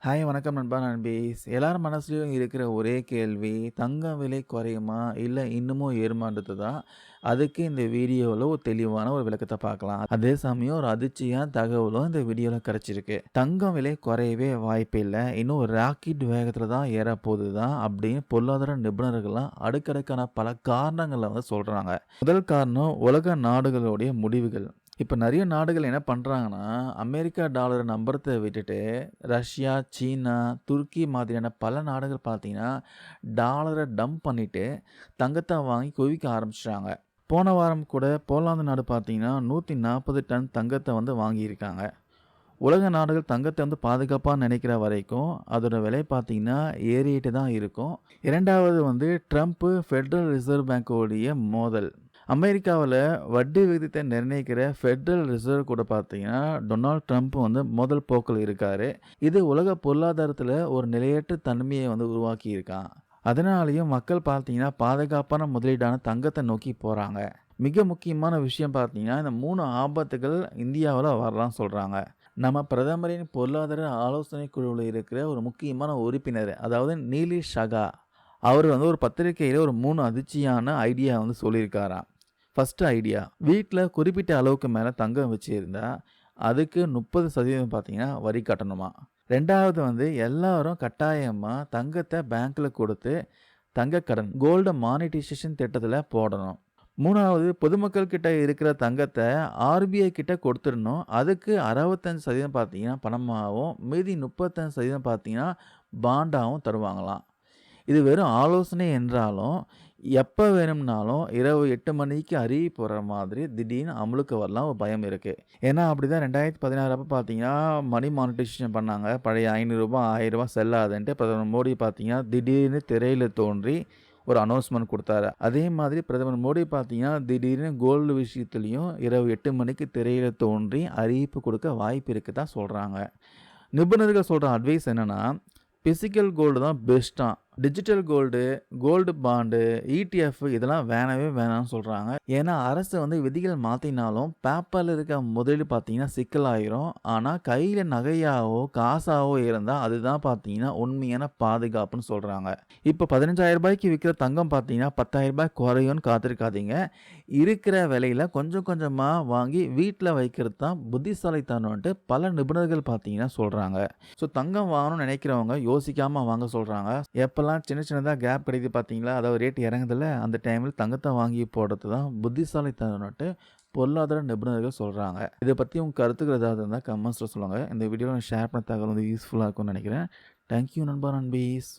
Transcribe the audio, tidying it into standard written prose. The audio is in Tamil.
ஹாய் வணக்கம் நண்பா நண்பீஸ். எல்லார் மனசுலயும் இருக்கிற ஒரே கேள்வி, தங்கம் விலை குறையுமா? இல்ல இன்னமும் ஏறுமான்றது தான். அதுக்கு இந்த வீடியோல ஒரு தெளிவான ஒரு விளக்கத்த பார்க்கலாம். அதே சமயம் ஒரு அதிர்ச்சியான தகவலும் இந்த வீடியோல கிடைச்சிருக்கு. தங்கம் விலை குறையவே வாய்ப்பில்ல. இன்னும் ராக்கெட் வேகத்துல தான் ஏறப்போகுது தான் அப்படின்னு பொருளாதார நிபுணர்கள்லாம் அடுக்கடுக்கான பல காரணங்கள சொல்றாங்க. முதல் காரணம் உலக நாடுகளுடைய முடிவுகள். இப்ப நெறைய நாடுகள் என்ன பண்றாங்கன்னா, அமெரிக்கா டாலர நம்புறத விட்டுட்டு, ரஷ்யா, சீனா, துருக்கி மாதிரியான பல நாடுகள் பார்த்தீங்கன்னா, டாலர டம்ப் பண்ணிட்டு, தங்கத்த வாங்கி குவிக்க ஆரம்பிச்சுட்டாங்க. போன வாரம் கூட போலாந்து நாடு பார்த்தீங்கன்னா, 140 டன் தங்கத்த வாங்கியிருக்காங்க. உலக நாடுகள் தங்கத்த பாதுகாப்பா நினைக்கிற வரைக்கும், அதோட விலை பார்த்தீங்கன்னா, ஏறிட்டு தான் இருக்கும். 2வது ட்ரம்ப் ஃபெடரல் ரிசர்வ் பேங்கோடைய மோதல். அமெரிக்காவுல வட்டி விகிதத்தை நிர்ணயிக்கிற ஃபெடரல் ரிசர்வ் கூட பார்த்தீங்கன்னா, டொனால்ட் ட்ரம்ப் மோதல் போக்கில் இருக்காரு. இது உலக பொருளாதாரத்தில ஒரு நிலையற்ற தன்மையை உருவாக்கியிருக்கான். அதனாலேயும் மக்கள் பார்த்தீங்கன்னா, பாதுகாப்பான முதலீடான தங்கத்த நோக்கி போறாங்க. மிக முக்கியமான விஷயம் பார்த்தீங்கன்னா, இந்த 3 ஆபத்துகள் இந்தியாவுல வரலாம்னு சொல்றாங்க. நம்ம பிரதமரின் பொருளாதார ஆலோசனை குழுவுல இருக்கிற ஒரு முக்கியமான உறுப்பினர், அதாவது நீலிஷ் ஷகா. அவரு ஒரு பத்திரிக்கையில ஒரு 3 அதிர்ச்சியான ஐடியா சொல்லியிருக்காராம். ஃபர்ஸ்ட் ஐடியா, வீட்ல குறிப்பிட்ட அளவுக்கு மேல தங்கம் வச்சிருந்தா, அதுக்கு 30% பார்த்தீங்கன்னா வரி கட்டணுமாம். 2வது எல்லாரும் கட்டாயமா தங்கத்த பேங்க்ல கொடுத்து தங்க கடன் கோல்டு மானிட்டைசேஷன் திட்டத்துல போடணும். 3வது பொதுமக்கள் கிட்ட இருக்கிற தங்கத்த ஆர்பிஐ கிட்ட கொடுத்துடணும். அதுக்கு 65% பார்த்தீங்கன்னா பணமாவும், மீதி 35% பார்த்தீங்கன்னா பாண்டாவும் தருவாங்களாம். இது வெறும் ஆலோசனை என்றாலும், எப்ப வேணும்னாலும் இரவு 8 மணிக்கு அறிவிப்பு வர்ற மாதிரி திடீர்னு அமலுக்கு வரலாம் ஒரு பயம் இருக்கு. ஏன்னா அப்படிதான் 2016 அப்ப பார்த்தீங்கன்னா, மணி மானிட்டைசேஷன் பண்ணாங்க. பழைய ரூ. 500 ரூ. 1000 செல்லாதுன்ட்டு பிரதமர் மோடி பார்த்தீங்கன்னா, திடீர்னு திரையில தோன்றி ஒரு அனௌன்ஸ்மென்ட் குடுத்தாரு. அதே மாதிரி பிரதமர் மோடி பார்த்தீங்கன்னா, திடீர்னு கோல்டு விஷயத்திலயும் இரவு 8 மணிக்கு திரையில தோன்றி அறிவிப்பு கொடுக்க வாய்ப்பு இருக்குதான் சொல்றாங்க. நிபுணர்கள் சொல்ற அட்வைஸ் என்னன்னா, பிசிக்கல் கோல்டு தான் பெஸ்ட்டாம். Digital gold, gold bond, ETF இதெல்லாம் வேணவே வேணாம்னு சொல்றாங்க. ஏன்னா அரசு விதிகள் மாத்தினாலும் பேப்பர்ல இருக்க முதலீடு பார்த்தீங்கன்னா சிக்கலாயிரும். ஆனா கையில நகையாவோ, காசாவோ இருந்தா அதுதான் பார்த்தீங்கன்னா உண்மையான பாதுகாப்புன்னு சொல்றாங்க. இப்போ ரூ. 15,000க்கு விக்கிற தங்கம் பார்த்தீங்கன்னா ரூ. 10,000 குறையும்னு காத்திருக்காதீங்க. இருக்கிற விலையில கொஞ்சம் கொஞ்சமா வாங்கி வீட்ல வைக்கிறது தான் புத்திசாலித்தனம்ன்ட்டு பல நிபுணர்கள் பார்த்தீங்கன்னா சொல்றாங்க. ஸோ தங்கம் வாங்கணும்னு நினைக்கிறவங்க யோசிக்காம வாங்க சொல்றாங்க. எப்பல்லாம் சின்ன சின்னதா கேப் கிடைக்குது பார்த்தீங்களா? அதாவது ரேட் இறங்குதுல்ல, அந்த டைமில் தங்கத்த வாங்கி போடுறது தான் புத்திசாலித்தனம்ன்ட்டு பொருளாதார நிபுணர்கள் சொல்றாங்க. இத பத்தி உங்க கருத்துக்கள் ஏதாவது இருந்தா கமெண்ட்ஸ்ல சொல்லுங்க. இந்த வீடியோல நான் ஷேர் பண்ண தகவல் யூஸ்ஃபுல்லா இருக்கும்னு நினைக்கிறேன். தேங்க் யூ நண்பா நண்பீஸ்.